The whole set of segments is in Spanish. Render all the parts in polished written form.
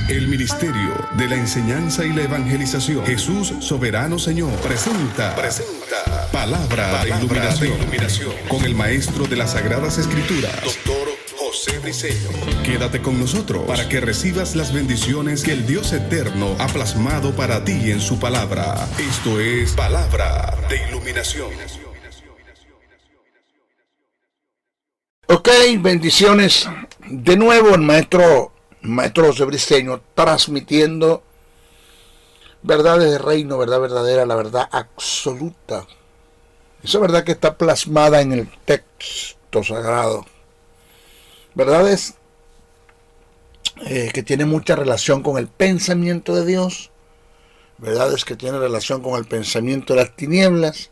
El Ministerio de la Enseñanza y la Evangelización, Jesús Soberano Señor, presenta Palabra de Iluminación con el Maestro de las Sagradas Escrituras, Dr. José Briceño. Quédate con nosotros para que recibas las bendiciones que el Dios Eterno ha plasmado para ti en su palabra. Esto es Palabra de Iluminación. Ok, bendiciones. De nuevo el Maestro José Briceño transmitiendo verdades de reino, verdad verdadera, la verdad absoluta. Esa verdad que está plasmada en el texto sagrado. Verdades que tienen mucha relación con el pensamiento de Dios. Verdades que tienen relación con el pensamiento de las tinieblas.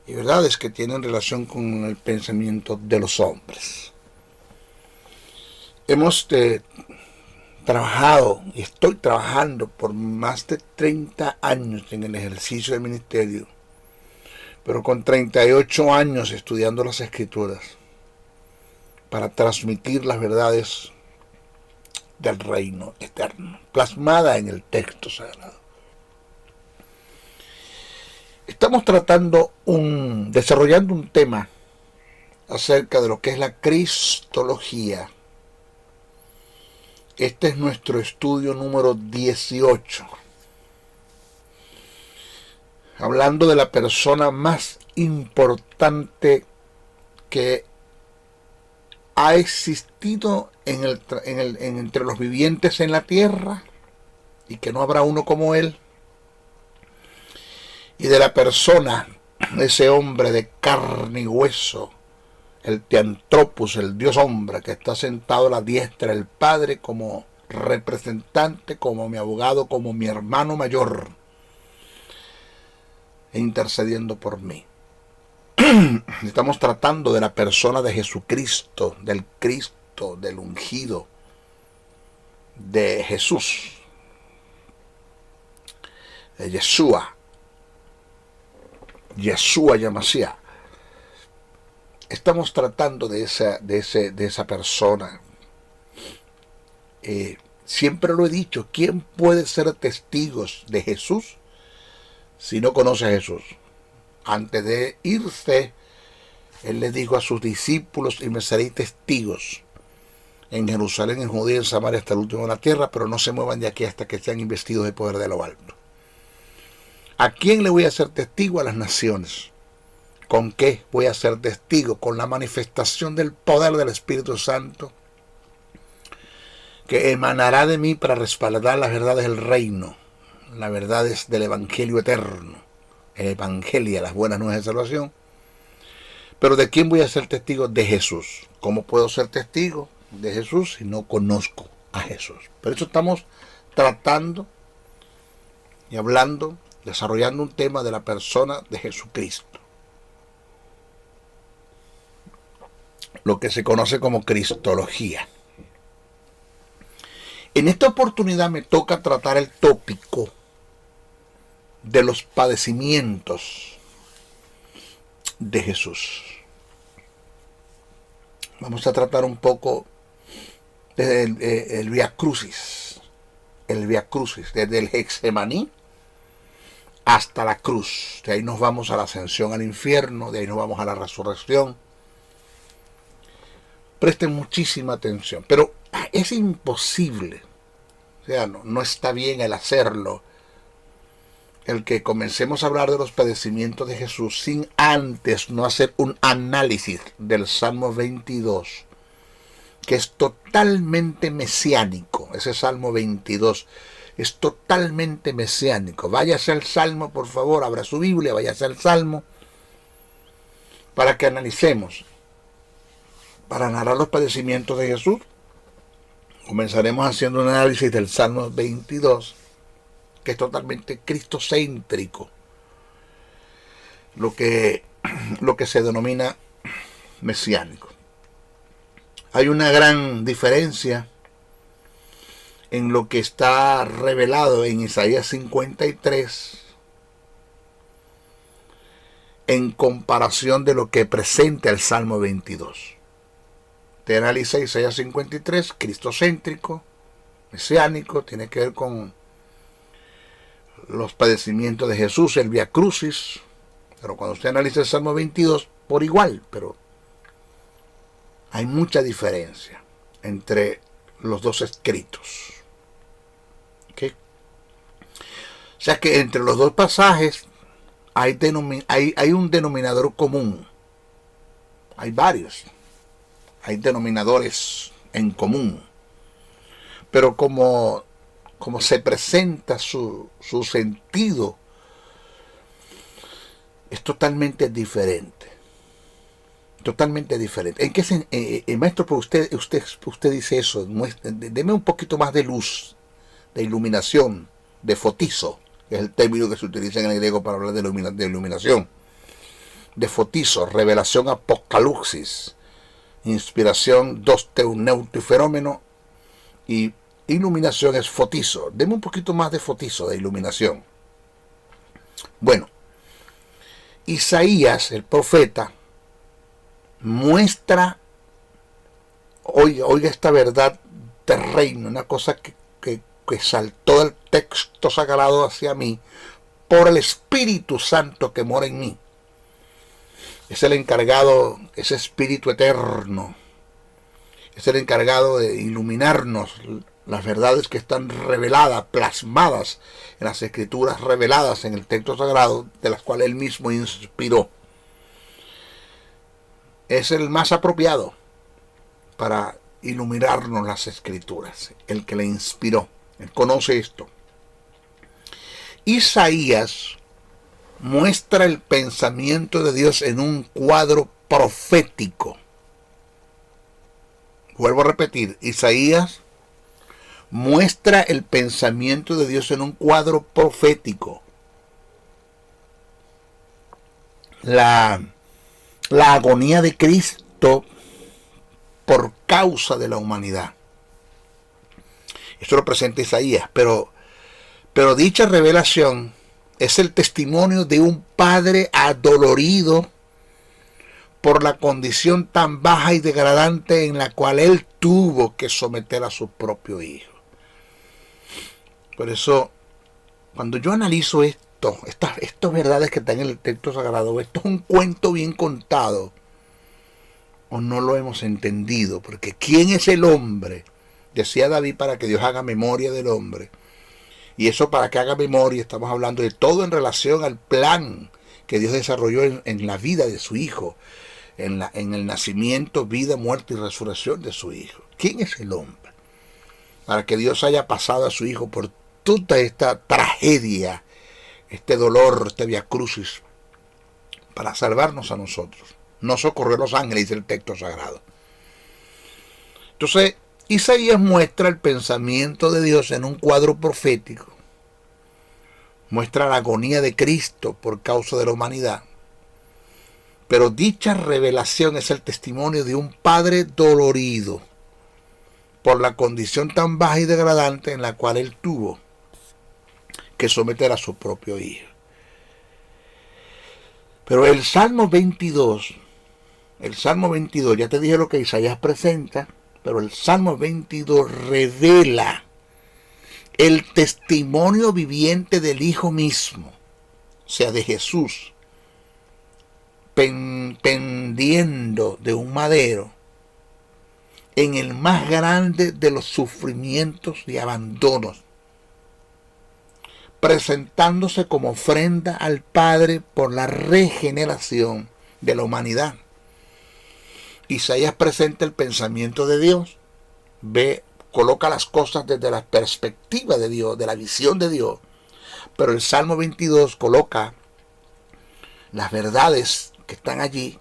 Y verdades que tienen relación con el pensamiento de los hombres. Hemos trabajado y estoy trabajando por más de 30 años en el ejercicio del ministerio, pero con 38 años estudiando las Escrituras para transmitir las verdades del reino eterno, plasmada en el texto sagrado. Estamos desarrollando un tema acerca de lo que es la cristología. Este es nuestro estudio número 18. Hablando de la persona más importante que ha existido entre los vivientes en la tierra y que no habrá uno como él. Y de la persona, ese hombre de carne y hueso, el Teantropos, el Dios hombre, que está sentado a la diestra del Padre como representante, como mi abogado, como mi hermano mayor, e intercediendo por mí. Estamos tratando de la persona de Jesucristo, del Cristo, del ungido, de Jesús, de Yeshua Yamashiach. Estamos tratando de esa persona. Siempre lo he dicho, ¿quién puede ser testigos de Jesús si no conoce a Jesús? Antes de irse, Él le dijo a sus discípulos: y me seréis testigos en Jerusalén, en Judea, en Samaria, hasta el último de la tierra, pero no se muevan de aquí hasta que sean investidos de poder de lo alto. ¿A quién le voy a ser testigo? A las naciones. ¿Con qué voy a ser testigo? Con la manifestación del poder del Espíritu Santo que emanará de mí para respaldar las verdades del reino, las verdades del Evangelio eterno, el Evangelio, las buenas nuevas de salvación. Pero ¿de quién voy a ser testigo? De Jesús. ¿Cómo puedo ser testigo de Jesús si no conozco a Jesús? Por eso estamos tratando y hablando, desarrollando un tema de la persona de Jesucristo. Lo que se conoce como cristología. En esta oportunidad me toca tratar el tópico de los padecimientos de Jesús. Vamos a tratar un poco desde el Vía Crucis. El Vía Crucis, desde el Getsemaní hasta la cruz. De ahí nos vamos a la ascensión al infierno, de ahí nos vamos a la resurrección. Presten muchísima atención, pero es imposible, o sea, no está bien el hacerlo, el que comencemos a hablar de los padecimientos de Jesús sin antes no hacer un análisis del Salmo 22, que es totalmente mesiánico. Ese Salmo 22 es totalmente mesiánico. Váyase al Salmo, por favor, abra su Biblia, váyase al Salmo, para que analicemos. Para narrar los padecimientos de Jesús, comenzaremos haciendo un análisis del Salmo 22, que es totalmente cristocéntrico, lo que se denomina mesiánico. Hay una gran diferencia en lo que está revelado en Isaías 53 en comparación de lo que presenta el Salmo 22. Te analiza Isaías 53, cristocéntrico, mesiánico, tiene que ver con los padecimientos de Jesús, el Vía Crucis. Pero cuando usted analiza el Salmo 22, por igual, pero hay mucha diferencia entre los dos escritos. ¿Okay? O sea que entre los dos pasajes hay un denominador común. Hay varios. Hay denominadores en común. Pero como se presenta su sentido, es totalmente diferente. Totalmente diferente. ¿En qué maestro, pero usted dice eso? Deme un poquito más de luz, de iluminación, de fotizo, que es el término que se utiliza en el griego para hablar de iluminación. De fotizo, revelación, apocalipsis, inspiración, dosteuneuto y fenómeno, y iluminación es fotizo. Deme un poquito más de fotizo, de iluminación. Bueno, Isaías, el profeta, muestra, oiga esta verdad del reino, una cosa que saltó del texto sagrado hacia mí por el Espíritu Santo que mora en mí. Es el encargado, ese Espíritu eterno, es el encargado de iluminarnos las verdades que están reveladas, plasmadas en las Escrituras, reveladas en el texto sagrado, de las cuales él mismo inspiró. Es el más apropiado para iluminarnos las Escrituras, el que le inspiró. Él conoce esto. Isaías muestra el pensamiento de Dios en un cuadro profético. Vuelvo a repetir, Isaías muestra el pensamiento de Dios en un cuadro profético. La agonía de Cristo por causa de la humanidad. Esto lo presenta Isaías, pero dicha revelación es el testimonio de un padre adolorido por la condición tan baja y degradante en la cual él tuvo que someter a su propio hijo. Por eso, cuando yo analizo estas verdades que están en el texto sagrado, esto es un cuento bien contado, o no lo hemos entendido, porque ¿quién es el hombre? Decía David, para que Dios haga memoria del hombre. Y eso, para que haga memoria, estamos hablando de todo en relación al plan que Dios desarrolló en la vida de su hijo, en el nacimiento, vida, muerte y resurrección de su hijo. ¿Quién es el hombre? Para que Dios haya pasado a su hijo por toda esta tragedia, este dolor, este vía crucis, para salvarnos a nosotros. No socorrió a los ángeles, dice el texto sagrado. Entonces, Isaías muestra el pensamiento de Dios en un cuadro profético. Muestra la agonía de Cristo por causa de la humanidad. Pero dicha revelación es el testimonio de un padre dolorido por la condición tan baja y degradante en la cual él tuvo que someter a su propio hijo. Pero el Salmo 22, ya te dije lo que Isaías presenta, pero el Salmo 22 revela el testimonio viviente del Hijo mismo, o sea, de Jesús, pendiendo de un madero en el más grande de los sufrimientos y abandonos, presentándose como ofrenda al Padre por la regeneración de la humanidad. Isaías presenta el pensamiento de Dios, coloca las cosas desde la perspectiva de Dios, de la visión de Dios, pero el Salmo 22 coloca las verdades que están allí,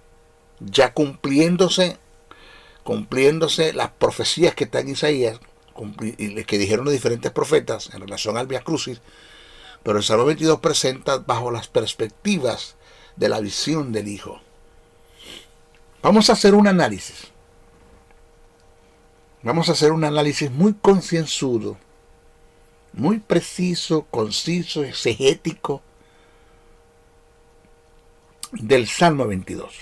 ya cumpliéndose las profecías que están en Isaías, que dijeron los diferentes profetas en relación al Vía Crucis, pero el Salmo 22 presenta bajo las perspectivas de la visión del Hijo. Vamos a hacer un análisis. Vamos a hacer un análisis muy concienzudo, muy preciso, conciso, exegético del Salmo 22.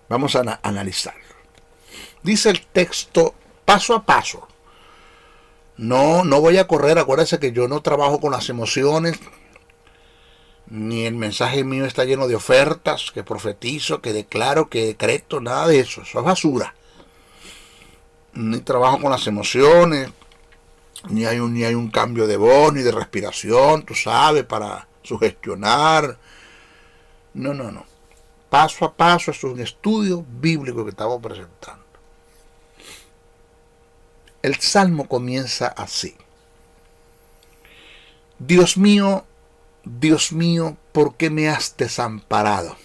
Vamos a analizarlo. Dice el texto paso a paso. No voy a correr. Acuérdense que yo no trabajo con las emociones, ni el mensaje mío está lleno de ofertas, que profetizo, que declaro, que decreto, nada de eso. Eso es basura. Ni trabajo con las emociones, ni hay un cambio de voz, ni de respiración, tú sabes, para sugestionar. No. Paso a paso, es un estudio bíblico que estamos presentando. El Salmo comienza así. Dios mío, ¿por qué me has desamparado?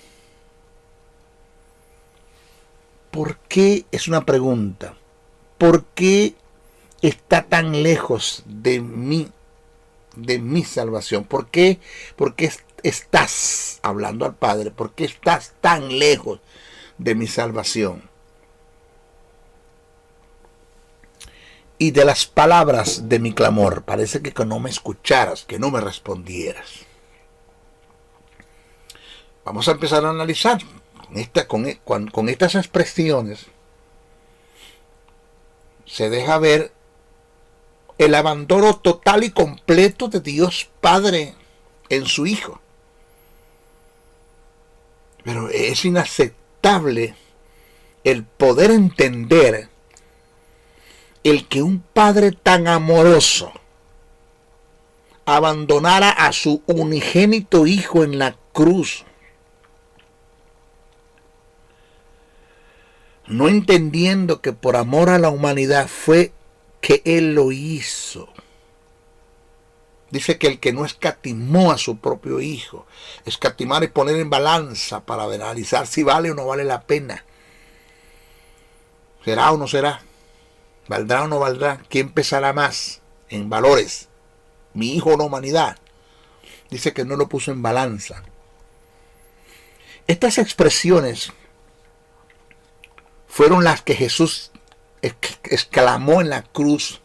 ¿Por qué? Es una pregunta. ¿Por qué está tan lejos de mi salvación? ¿Por qué estás hablando al Padre? ¿Por qué estás tan lejos de mi salvación? Y de las palabras de mi clamor, parece que no me escucharas, que no me respondieras. Vamos a empezar a analizar con estas expresiones. Se deja ver el abandono total y completo de Dios Padre en su Hijo. Pero es inaceptable el poder entender el que un Padre tan amoroso abandonara a su unigénito Hijo en la cruz, no entendiendo que por amor a la humanidad fue que Él lo hizo. Dice que el que no escatimó a su propio Hijo, escatimar y poner en balanza para analizar si vale o no vale la pena. ¿Será o no será? ¿Valdrá o no valdrá? ¿Quién pesará más en valores? ¿Mi hijo o la humanidad? Dice que no lo puso en balanza. Estas expresiones fueron las que Jesús exclamó en la cruz,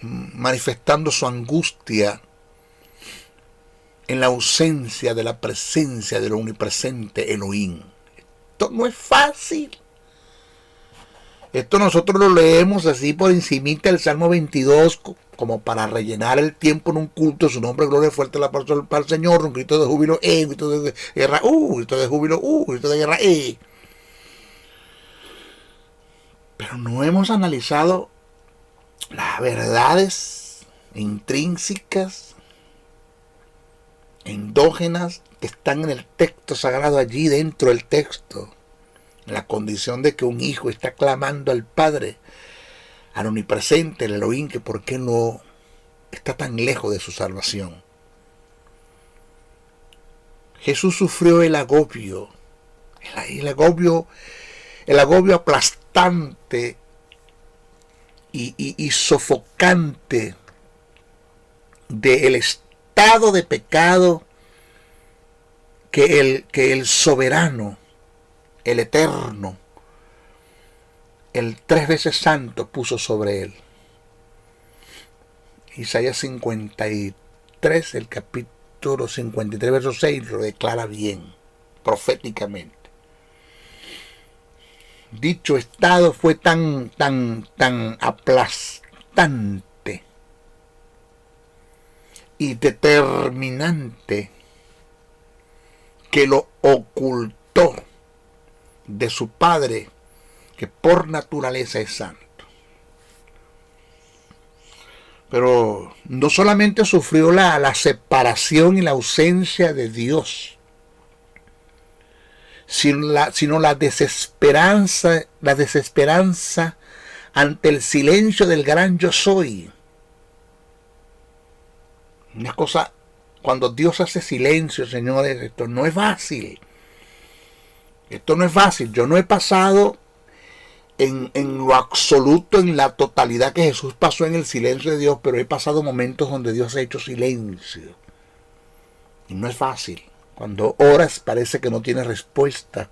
manifestando su angustia en la ausencia de la presencia del omnipresente Elohim. Esto no es fácil. Esto nosotros lo leemos así por encimita del Salmo 22, como para rellenar el tiempo en un culto. Su nombre, gloria fuerte para el Señor, un grito de júbilo, un grito de guerra, grito de júbilo, grito de guerra, Pero no hemos analizado las verdades intrínsecas, endógenas, que están en el texto sagrado, allí dentro del texto. En la condición de que un hijo está clamando al Padre, al omnipresente, el Elohim, que por qué no está tan lejos de su salvación. Jesús sufrió el agobio aplastante y sofocante del estado de pecado que el soberano, el eterno, el 3 veces santo puso sobre él. Isaías 53, el capítulo 53, verso 6, lo declara bien, proféticamente. Dicho estado fue tan aplastante y determinante que lo ocultó de su Padre, que por naturaleza es santo. Pero no solamente sufrió la separación y la ausencia de Dios, sino la desesperanza ante el silencio del gran yo soy. Una cosa, cuando Dios hace silencio, señores, esto no es fácil. Esto no es fácil. Yo no he pasado en lo absoluto, en la totalidad que Jesús pasó en el silencio de Dios, pero he pasado momentos donde Dios ha hecho silencio. Y no es fácil. Cuando oras parece que no tienes respuesta.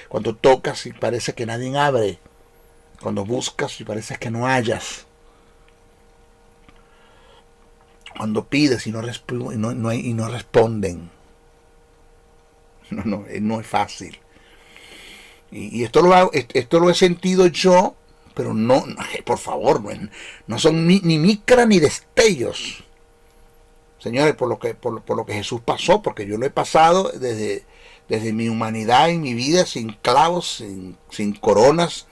Cuando tocas y parece que nadie abre. Cuando buscas y parece que no hallas. Cuando pides y no responden. No es fácil. Y esto lo he sentido yo pero no, por favor, no son ni micra ni destellos. Señores, por lo que Jesús pasó, porque yo lo he pasado desde mi humanidad y mi vida, sin clavos, sin coronas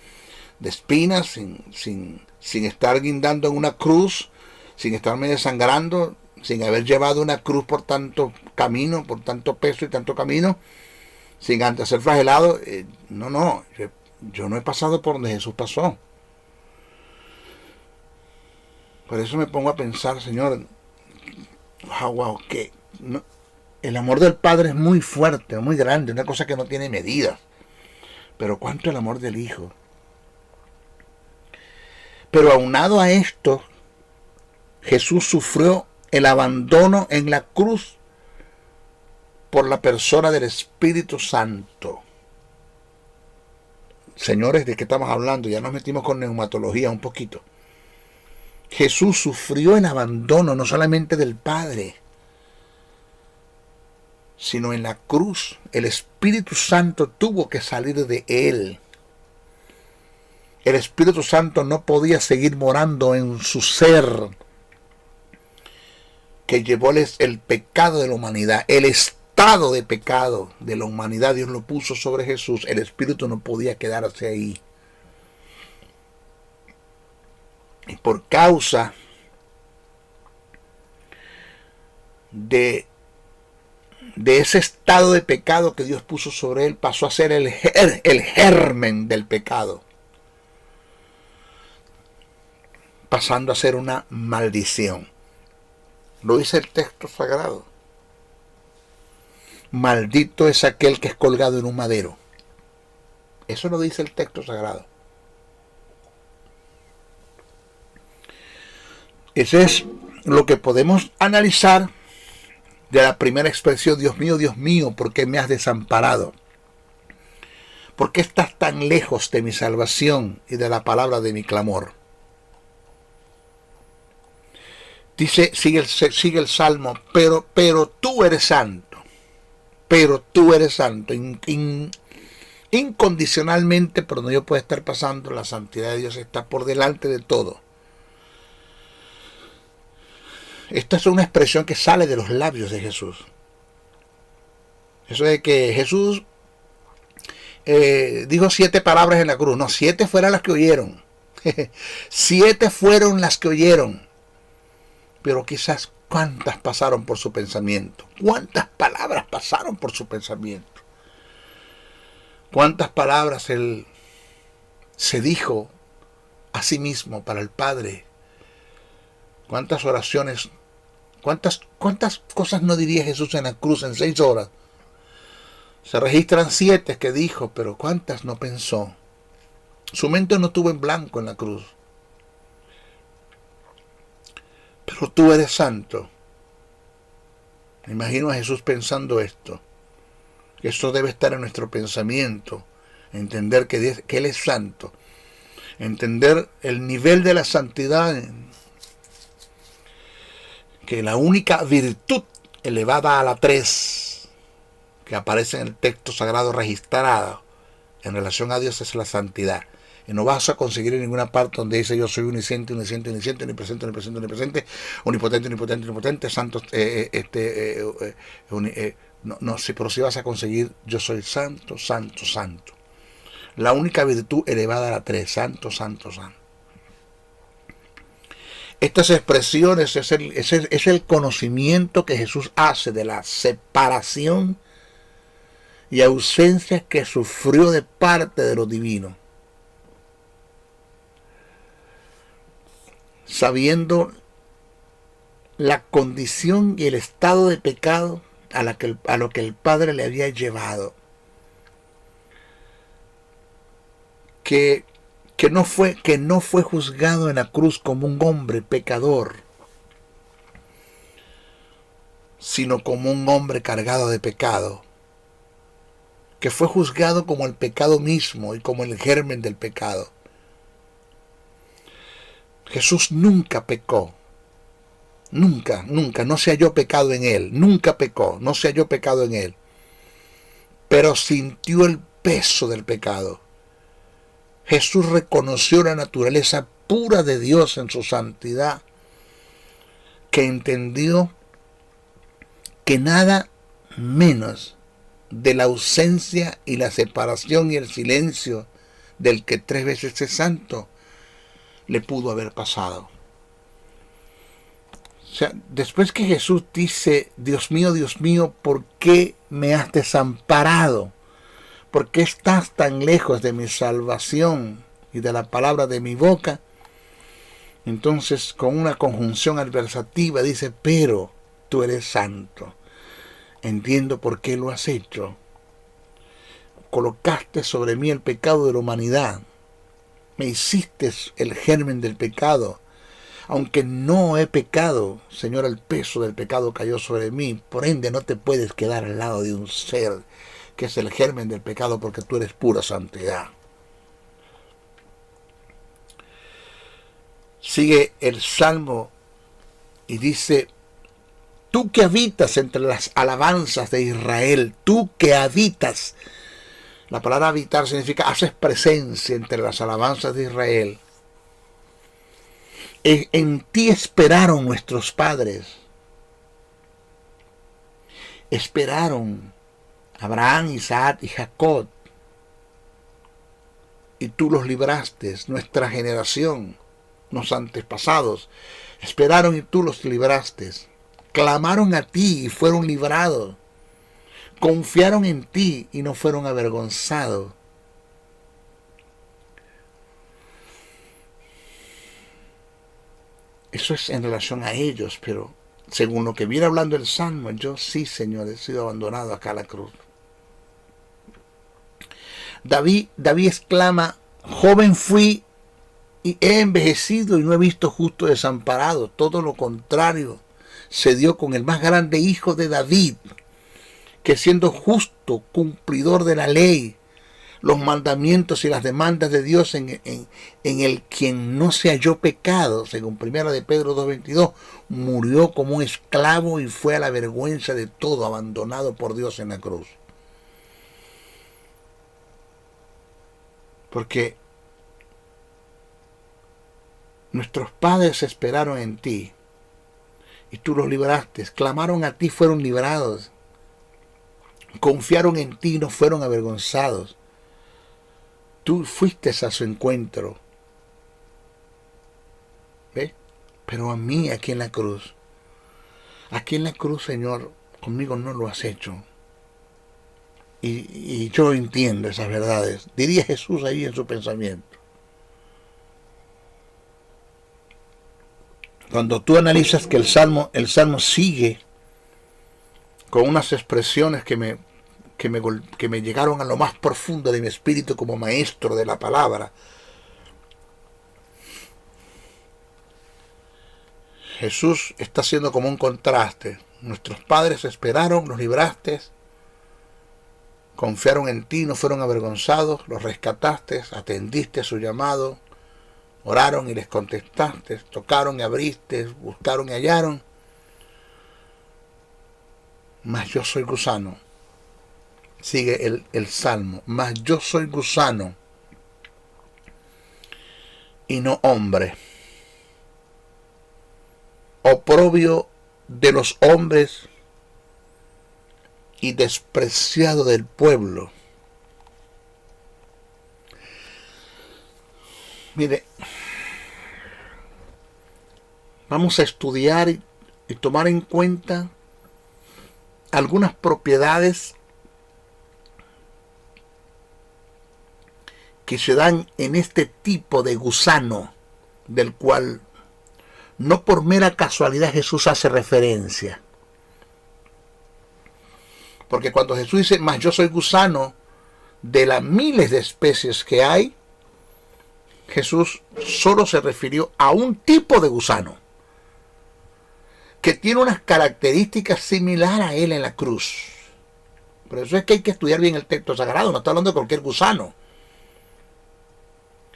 de espinas, sin estar guindando en una cruz, sin estarme desangrando, sin haber llevado una cruz por tanto camino, por tanto peso y tanto camino, sin antes ser flagelado. Yo no he pasado por donde Jesús pasó. Por eso me pongo a pensar, Señor, wow, que el amor del Padre es muy fuerte, muy grande, una cosa que no tiene medidas. Pero ¿cuánto el amor del Hijo? Pero aunado a esto, Jesús sufrió el abandono en la cruz por la persona del Espíritu Santo. Señores, ¿de qué estamos hablando? Ya nos metimos con neumatología un poquito. Jesús sufrió el abandono no solamente del Padre, sino en la cruz. El Espíritu Santo tuvo que salir de él. El Espíritu Santo no podía seguir morando en su ser, que llevó el pecado de la humanidad, el estado de pecado de la humanidad. Dios lo puso sobre Jesús. El Espíritu no podía quedarse ahí. Y por causa de ese estado de pecado que Dios puso sobre él, pasó a ser el germen del pecado, pasando a ser una maldición. Lo dice el texto sagrado. Maldito es aquel que es colgado en un madero. Eso lo dice el texto sagrado. Ese es lo que podemos analizar de la primera expresión: Dios mío, ¿por qué me has desamparado? ¿Por qué estás tan lejos de mi salvación y de la palabra de mi clamor? Dice, sigue el Salmo, pero tú eres santo. Pero tú eres santo. Incondicionalmente, por donde yo pueda estar pasando, la santidad de Dios está por delante de todo. Esta es una expresión que sale de los labios de Jesús. Eso de que Jesús dijo 7 palabras en la cruz. No, 7 fueron las que oyeron. 7 fueron las que oyeron. Pero quizás cuántas pasaron por su pensamiento. Cuántas palabras pasaron por su pensamiento. Cuántas palabras él se dijo a sí mismo para el Padre. Cuántas oraciones, cuántas cosas no diría Jesús en la cruz en 6 horas. Se registran 7 que dijo, pero cuántas no pensó. Su mente no estuvo en blanco en la cruz. Pero tú eres santo. Me imagino a Jesús pensando esto. Esto debe estar en nuestro pensamiento. Entender que Él es santo. Entender el nivel de la santidad. Que la única virtud elevada a la 3 que aparece en el texto sagrado registrado en relación a Dios es la santidad. Y no vas a conseguir en ninguna parte donde dice yo soy omnisciente, omnipresente, omnipotente, santo, no, sí, pero sí vas a conseguir yo soy santo. La única virtud elevada a la 3, santo. Estas expresiones es el conocimiento que Jesús hace de la separación y ausencia que sufrió de parte de lo divino. Sabiendo la condición y el estado de pecado a lo que el Padre le había llevado. Que no fue juzgado en la cruz como un hombre pecador, sino como un hombre cargado de pecado, que fue juzgado como el pecado mismo y como el germen del pecado. Jesús nunca pecó, nunca, no se halló pecado en él, nunca pecó, no se halló pecado en él, pero sintió el peso del pecado. Jesús reconoció la naturaleza pura de Dios en su santidad, que entendió que nada menos de la ausencia y la separación y el silencio del que 3 veces es santo le pudo haber pasado. O sea, después que Jesús dice, Dios mío, ¿por qué me has desamparado? ¿Por qué estás tan lejos de mi salvación y de la palabra de mi boca? Entonces, con una conjunción adversativa dice, pero tú eres santo. Entiendo por qué lo has hecho. Colocaste sobre mí el pecado de la humanidad. Me hiciste el germen del pecado. Aunque no he pecado, Señor, el peso del pecado cayó sobre mí. Por ende, no te puedes quedar al lado de un ser que es el germen del pecado, porque tú eres pura santidad. Sigue el Salmo y dice, tú que habitas entre las alabanzas de Israel, tú que habitas. La palabra habitar significa haces presencia entre las alabanzas de Israel. En ti esperaron nuestros padres. Esperaron Abraham, Isaac y Jacob. Y tú los libraste, nuestra generación, los antepasados. Esperaron y tú los libraste. Clamaron a ti y fueron librados. Confiaron en ti y no fueron avergonzados. Eso es en relación a ellos, pero según lo que viene hablando el Salmo, yo sí, Señor, he sido abandonado acá a la cruz. David exclama, joven fui y he envejecido y no he visto justo desamparado. Todo lo contrario se dio con el más grande hijo de David, que siendo justo, cumplidor de la ley, los mandamientos y las demandas de Dios, en el quien no se halló pecado, según 1 de Pedro 2:22, murió como un esclavo y fue a la vergüenza de todo, abandonado por Dios en la cruz. Porque nuestros padres esperaron en ti y tú los libraste, clamaron a ti, fueron librados, confiaron en ti y no fueron avergonzados. Tú fuiste a su encuentro. ¿Ve? Pero a mí aquí en la cruz, Señor, conmigo no lo has hecho. Y yo entiendo esas verdades. Diría Jesús ahí en su pensamiento. Cuando tú analizas que el Salmo sigue con unas expresiones que me llegaron a lo más profundo de mi espíritu como maestro de la palabra. Jesús está haciendo como un contraste. Nuestros padres esperaron, los libraste, confiaron en ti, no fueron avergonzados, los rescataste, atendiste a su llamado, oraron y les contestaste, tocaron y abriste, buscaron y hallaron. Mas yo soy gusano. Sigue el Salmo, mas yo soy gusano y no hombre, oprobio de los hombres y despreciado del pueblo. Mire, vamos a estudiar y tomar en cuenta algunas propiedades que se dan en este tipo de gusano, del cual no por mera casualidad Jesús hace referencia. Porque cuando Jesús dice, mas yo soy gusano, de las miles de especies que hay, Jesús solo se refirió a un tipo de gusano, que tiene unas características similares a él en la cruz. Por eso es que hay que estudiar bien el texto sagrado, no está hablando de cualquier gusano.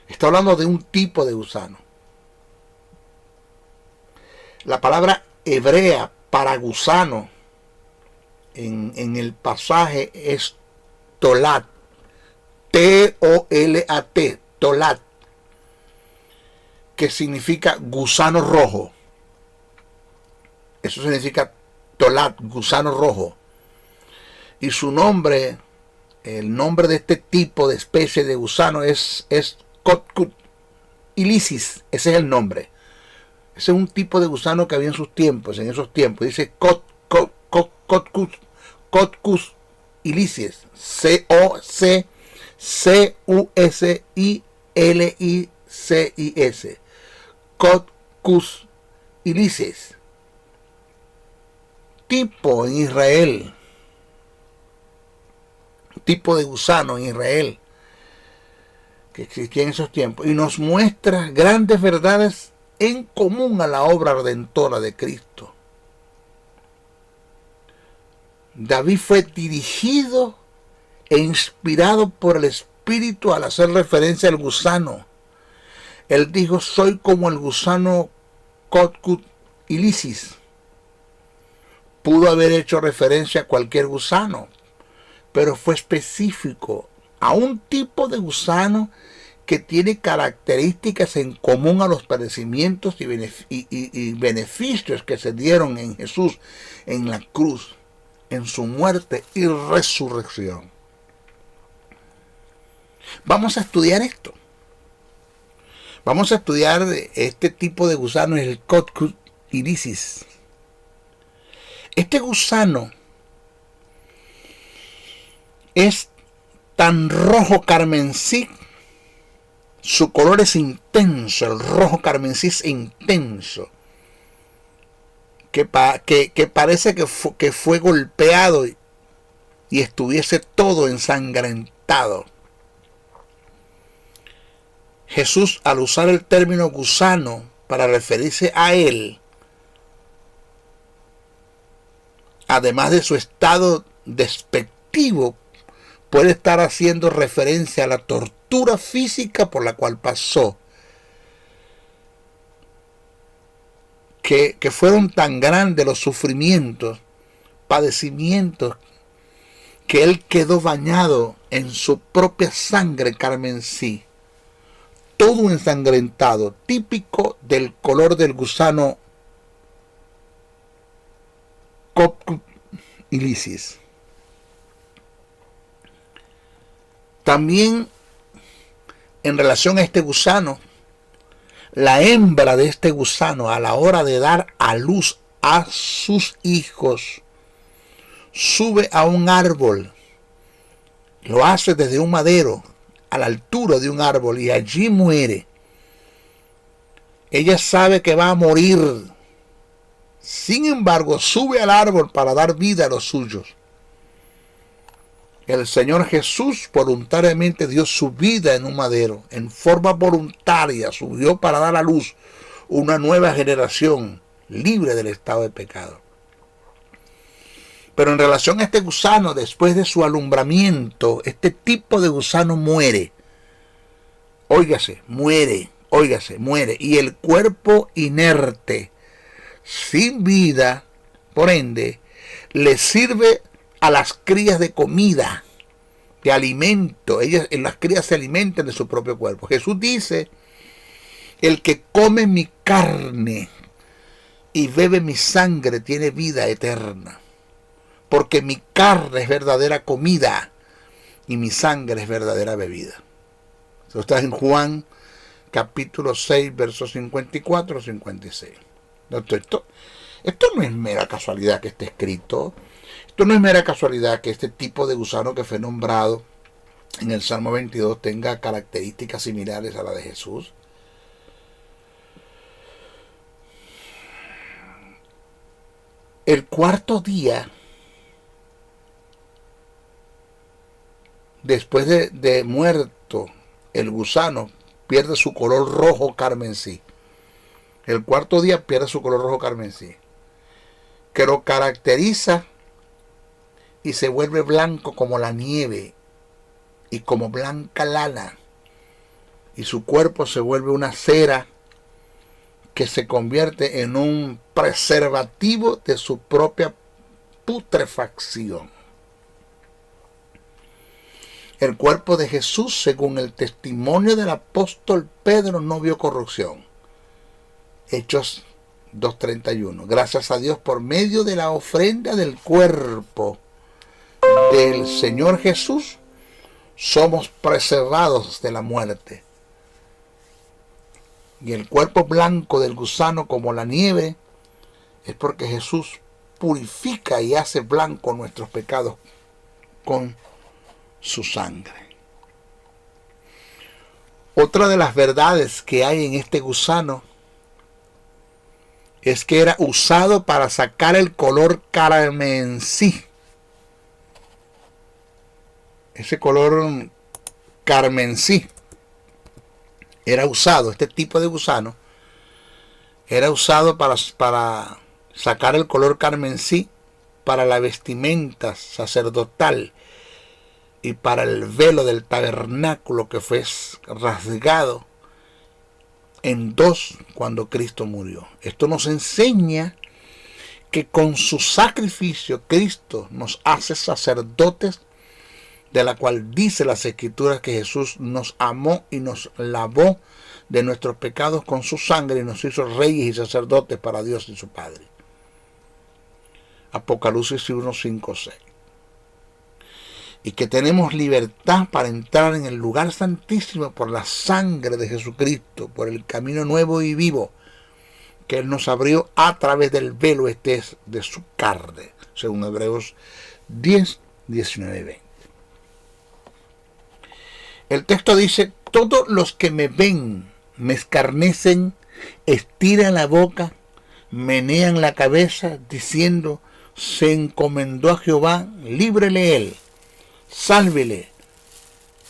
Está hablando de un tipo de gusano. La palabra hebrea para gusano en el pasaje es tolat. T-O-L-A-T. tolat, que significa gusano rojo. Eso significa tolat, gusano rojo. Y su nombre, el nombre de este tipo de especie de gusano es Cotkut ilicis. Ese es el nombre. Ese es un tipo de gusano que había en sus tiempos, en esos tiempos. Dice Cotkut ilicis. Cusilicis. Cotkut ilicis. Tipo en Israel. Tipo de gusano en Israel que existía en esos tiempos, y nos muestra grandes verdades en común a la obra redentora de Cristo. David fue dirigido e inspirado por el Espíritu al hacer referencia al gusano. Él dijo: soy como el gusano Cotkut ilicis. Pudo haber hecho referencia a cualquier gusano, pero fue específico a un tipo de gusano que tiene características en común a los padecimientos y beneficios que se dieron en Jesús en la cruz, en su muerte y resurrección. Vamos a estudiar esto. Vamos a estudiar este tipo de gusano, el Cotkut ilicis. Este gusano es tan rojo carmesí, su color es intenso, el rojo carmesí es intenso, que parece que fue golpeado y estuviese todo ensangrentado. Jesús, al usar el término gusano para referirse a él, además de su estado despectivo, puede estar haciendo referencia a la tortura física por la cual pasó, que fueron tan grandes los sufrimientos, padecimientos, que él quedó bañado en su propia sangre carmesí, todo ensangrentado, típico del color del gusano Cotkut ilicis. También, en relación a este gusano, la hembra de este gusano, a la hora de dar a luz a sus hijos, sube a un árbol, lo hace desde un madero, a la altura de un árbol, y allí muere. Ella sabe que va a morir, sin embargo, sube al árbol para dar vida a los suyos. El Señor Jesús voluntariamente dio su vida en un madero, en forma voluntaria, subió para dar a luz una nueva generación libre del estado de pecado. Pero en relación a este gusano, después de su alumbramiento, este tipo de gusano muere. Óigase, muere. Y el cuerpo inerte, sin vida, por ende, le sirve a las crías de comida, de alimento. Las crías se alimentan de su propio cuerpo. Jesús dice: el que come mi carne y bebe mi sangre tiene vida eterna, porque mi carne es verdadera comida y mi sangre es verdadera bebida. Esto está en Juan capítulo 6, versos 54 56. Esto no es mera casualidad que esté escrito. Esto no es mera casualidad que este tipo de gusano que fue nombrado en el Salmo 22 tenga características similares a la de Jesús. El cuarto día, después de muerto, el gusano pierde su color rojo carmesí. El cuarto día pierde su color rojo carmesí, que lo caracteriza, y se vuelve blanco como la nieve y como blanca lana, y su cuerpo se vuelve una cera que se convierte en un preservativo de su propia putrefacción. El cuerpo de Jesús, según el testimonio del apóstol Pedro, no vio corrupción. Hechos 2:31. Gracias a Dios, por medio de la ofrenda del cuerpo del Señor Jesús, somos preservados de la muerte. Y el cuerpo blanco del gusano como la nieve es porque Jesús purifica y hace blanco nuestros pecados con su sangre. Otra de las verdades que hay en este gusano es que era usado para sacar el color carmesí. Ese color carmesí era usado, este tipo de gusano era usado para sacar el color carmesí para la vestimenta sacerdotal y para el velo del tabernáculo, que fue rasgado en dos cuando Cristo murió. Esto nos enseña que con su sacrificio Cristo nos hace sacerdotes, de la cual dice las Escrituras que Jesús nos amó y nos lavó de nuestros pecados con su sangre y nos hizo reyes y sacerdotes para Dios y su Padre. Apocalipsis 1, 5, 6. Y que tenemos libertad para entrar en el lugar santísimo por la sangre de Jesucristo, por el camino nuevo y vivo que Él nos abrió a través del velo de su carne, según Hebreos 10, 19 y 20. El texto dice: todos los que me ven me escarnecen, estiran la boca, menean la cabeza, diciendo: se encomendó a Jehová, líbrele él, sálvele,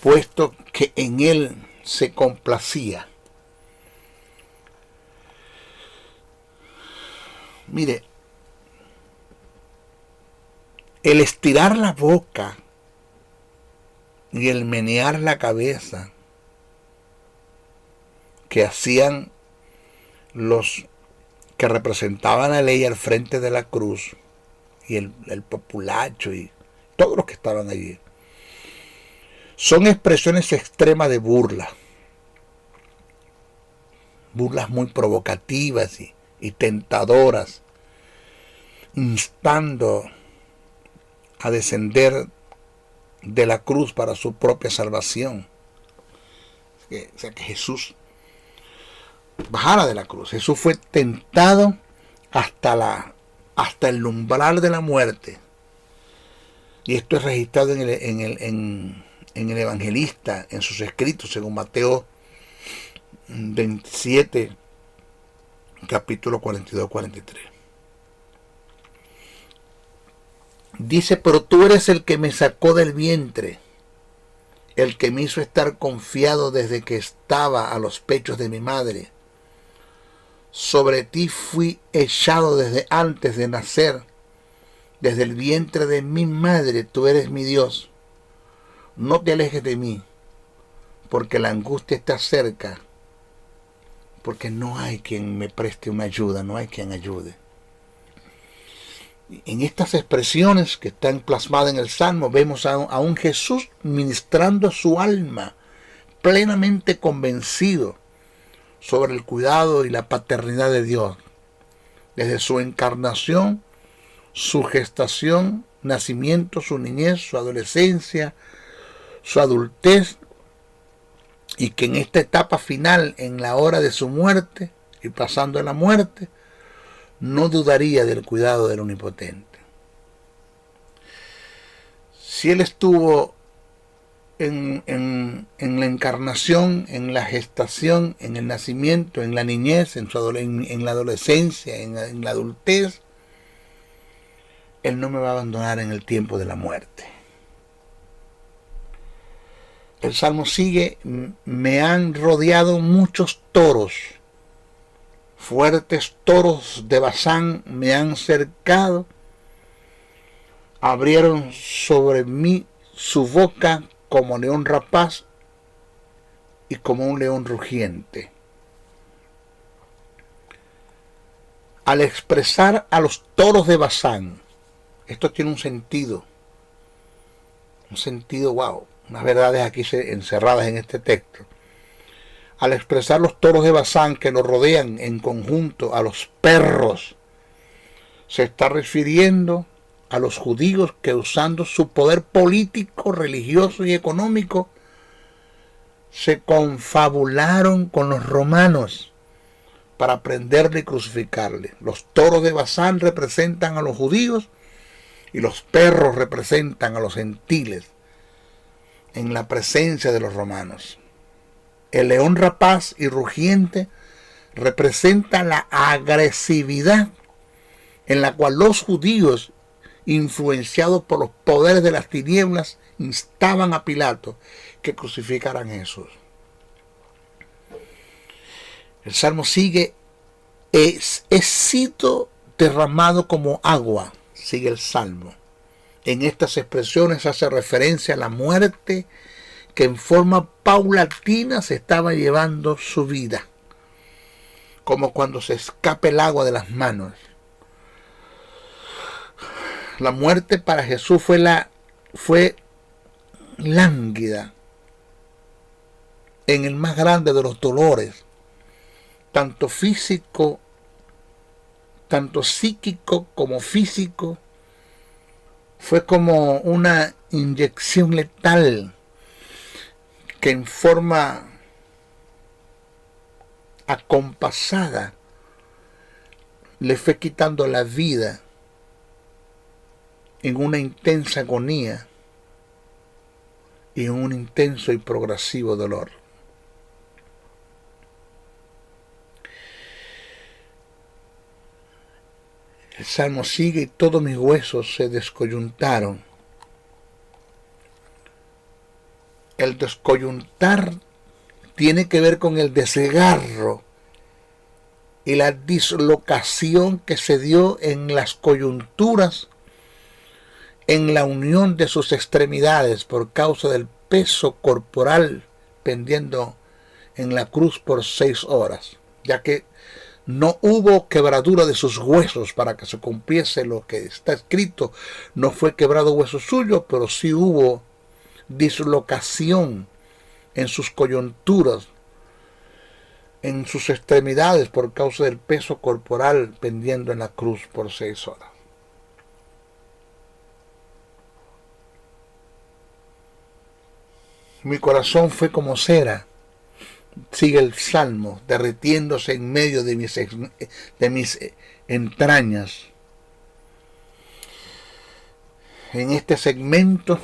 puesto que en él se complacía. Mire, el estirar la boca y el menear la cabeza que hacían los que representaban la ley al frente de la cruz, y el populacho y todos los que estaban allí, son expresiones extremas de burla, burlas muy provocativas y tentadoras, instando a descender de la cruz para su propia salvación. O sea, que Jesús bajara de la cruz. Jesús fue tentado hasta el umbral de la muerte. Y esto es registrado en el evangelista, en sus escritos, según Mateo 27, capítulo 42-43. Dice: pero tú eres el que me sacó del vientre, el que me hizo estar confiado desde que estaba a los pechos de mi madre. Sobre ti fui echado desde antes de nacer, desde el vientre de mi madre. Tú eres mi Dios. No te alejes de mí, porque la angustia está cerca, porque no hay quien me preste una ayuda, no hay quien ayude. En estas expresiones que están plasmadas en el Salmo, vemos a un Jesús ministrando su alma, plenamente convencido sobre el cuidado y la paternidad de Dios, desde su encarnación, su gestación, nacimiento, su niñez, su adolescencia, su adultez, y que en esta etapa final, en la hora de su muerte y pasando a la muerte, no dudaría del cuidado del Omnipotente. Si Él estuvo en la encarnación, en la gestación, en el nacimiento, en la niñez, en la adolescencia, en la adultez, Él no me va a abandonar en el tiempo de la muerte. El Salmo sigue: me han rodeado muchos toros, fuertes toros de Basán me han cercado, abrieron sobre mí su boca como león rapaz y como un león rugiente. Al expresar a los toros de Basán, esto tiene un sentido wow, unas verdades aquí encerradas en este texto. Al expresar los toros de Basán que lo rodean en conjunto a los perros, se está refiriendo a los judíos que, usando su poder político, religioso y económico, se confabularon con los romanos para prenderle y crucificarle. Los toros de Basán representan a los judíos y los perros representan a los gentiles en la presencia de los romanos. El león rapaz y rugiente representa la agresividad en la cual los judíos, influenciados por los poderes de las tinieblas, instaban a Pilato que crucificaran a Jesús. El salmo sigue: he sido derramado como agua. Sigue el salmo. En estas expresiones hace referencia a la muerte que en forma paulatina se estaba llevando su vida, como cuando se escapa el agua de las manos. La muerte para Jesús fue lánguida, en el más grande de los dolores, tanto físico, tanto psíquico como físico. Fue como una inyección letal que en forma acompasada le fue quitando la vida en una intensa agonía y en un intenso y progresivo dolor. El salmo sigue: y todos mis huesos se descoyuntaron. El descoyuntar tiene que ver con el desgarro y la dislocación que se dio en las coyunturas, en la unión de sus extremidades por causa del peso corporal pendiendo en la cruz por 6 horas, ya que no hubo quebradura de sus huesos para que se cumpliese lo que está escrito. No fue quebrado hueso suyo, pero sí hubo dislocación en sus coyunturas, en sus extremidades por causa del peso corporal pendiendo en la cruz por 6 horas. Mi corazón fue como cera, sigue el salmo, derritiéndose en medio de mis entrañas. En este segmento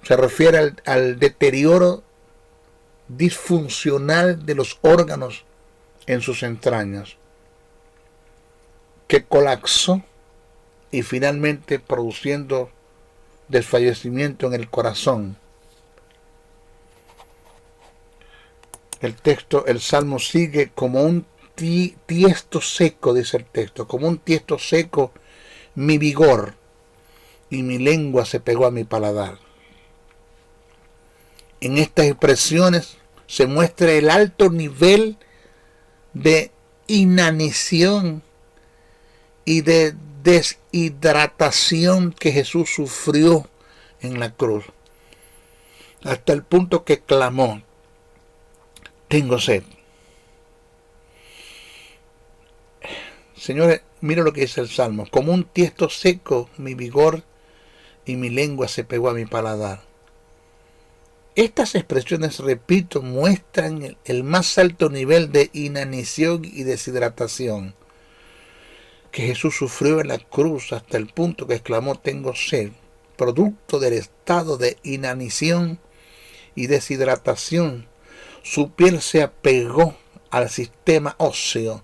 se refiere al deterioro disfuncional de los órganos en sus entrañas, que colapsó y finalmente produciendo desfallecimiento en el corazón. El salmo sigue: como un tiesto seco, dice el texto, como un tiesto seco mi vigor, y mi lengua se pegó a mi paladar. En estas expresiones se muestra el alto nivel de inanición y de deshidratación que Jesús sufrió en la cruz, hasta el punto que clamó: tengo sed. Señores, mira lo que dice el Salmo: como un tiesto seco mi vigor y mi lengua se pegó a mi paladar. Estas expresiones, repito, muestran el más alto nivel de inanición y deshidratación que Jesús sufrió en la cruz, hasta el punto que exclamó: tengo sed, producto del estado de inanición y deshidratación. Su piel se apegó al sistema óseo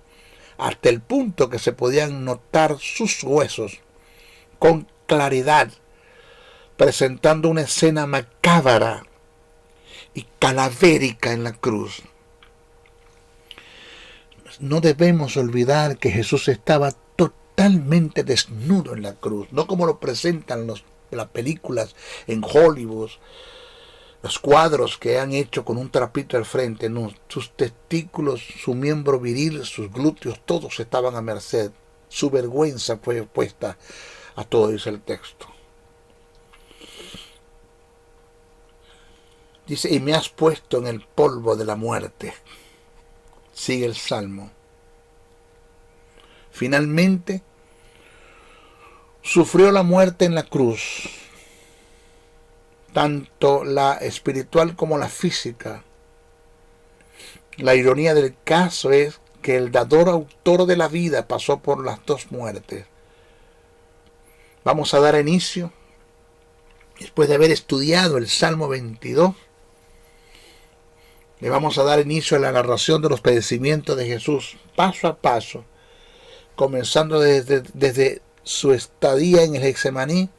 hasta el punto que se podían notar sus huesos con claridad, presentando una escena macabra y calavérica en la cruz. No debemos olvidar que Jesús estaba totalmente desnudo en la cruz, no como lo presentan las películas en Hollywood, los cuadros que han hecho con un trapito al frente. No, sus testículos, su miembro viril, sus glúteos, todos estaban a merced. Su vergüenza fue puesta a todo, dice el texto. Dice, y me has puesto en el polvo de la muerte. Sigue el Salmo. Finalmente, sufrió la muerte en la cruz, tanto la espiritual como la física. La ironía del caso es que el dador autor de la vida pasó por las dos muertes. Vamos a dar inicio, después de haber estudiado el Salmo 22, le vamos a dar inicio a la narración de los padecimientos de Jesús, paso a paso, comenzando desde su estadía en el Getsemaní,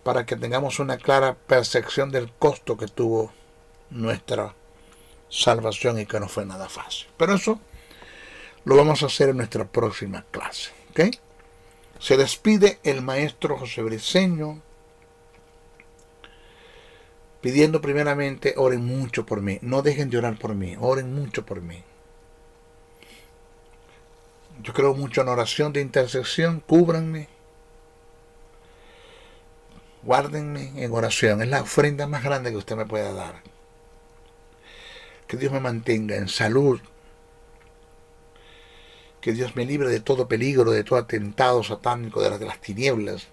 para que tengamos una clara percepción del costo que tuvo nuestra salvación y que no fue nada fácil. Pero eso lo vamos a hacer en nuestra próxima clase, ¿ok? Se despide el maestro José Briceño, pidiendo primeramente, oren mucho por mí. No dejen de orar por mí, oren mucho por mí. Yo creo mucho en oración de intercesión. Cúbranme, guárdenme en oración. Es la ofrenda más grande que usted me pueda dar. Que Dios me mantenga en salud. Que Dios me libre de todo peligro, de todo atentado satánico, de las tinieblas.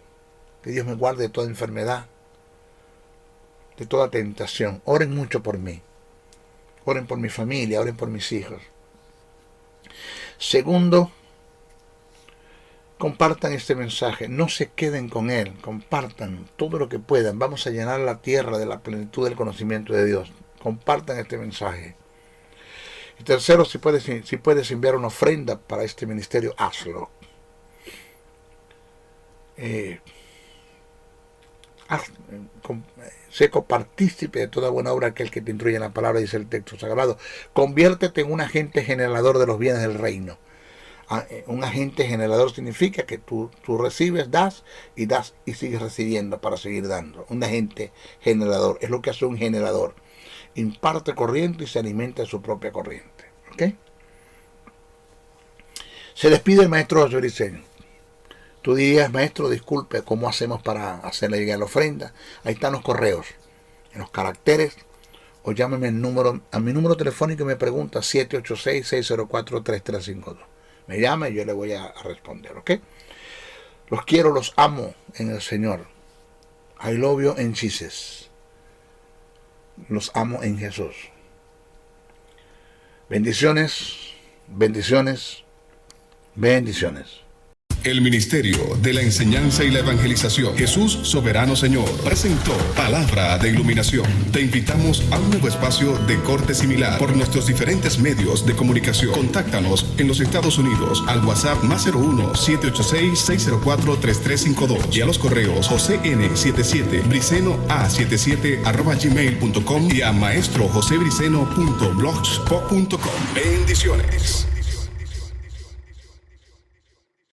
Que Dios me guarde de toda enfermedad, de toda tentación. Oren mucho por mí. Oren por mi familia, oren por mis hijos. Segundo, compartan este mensaje. No se queden con él. Compartan todo lo que puedan. Vamos a llenar la tierra de la plenitud del conocimiento de Dios. Compartan este mensaje. Y tercero, si puedes enviar una ofrenda para este ministerio, hazlo. Sé copartícipe de toda buena obra aquel que te instruye en la palabra, dice el texto sagrado. Conviértete en un agente generador de los bienes del reino. Un agente generador significa que tú recibes, das y sigues recibiendo para seguir dando. Un agente generador es lo que hace un generador. Imparte corriente y se alimenta de su propia corriente. ¿Ok? Se despide el maestro José Briceño. Tú dirías, maestro, disculpe, ¿cómo hacemos para hacerle llegar la ofrenda? Ahí están los correos, en los caracteres, o llámeme a mi número telefónico y me pregunta 786-604-3352. Me llama y yo le voy a responder, ¿ok? Los quiero, los amo en el Señor. I love you in Jesus. Los amo en Jesús. Bendiciones, bendiciones, bendiciones. El Ministerio de la Enseñanza y la Evangelización, Jesús Soberano Señor, presentó Palabra de Iluminación. Te invitamos a un nuevo espacio de corte similar por nuestros diferentes medios de comunicación. Contáctanos en los Estados Unidos al WhatsApp más 01-786-604-3352 y a los correos josén77 briceno@gmail.com y a maestrojosebriceno.blogspot.com. Bendiciones.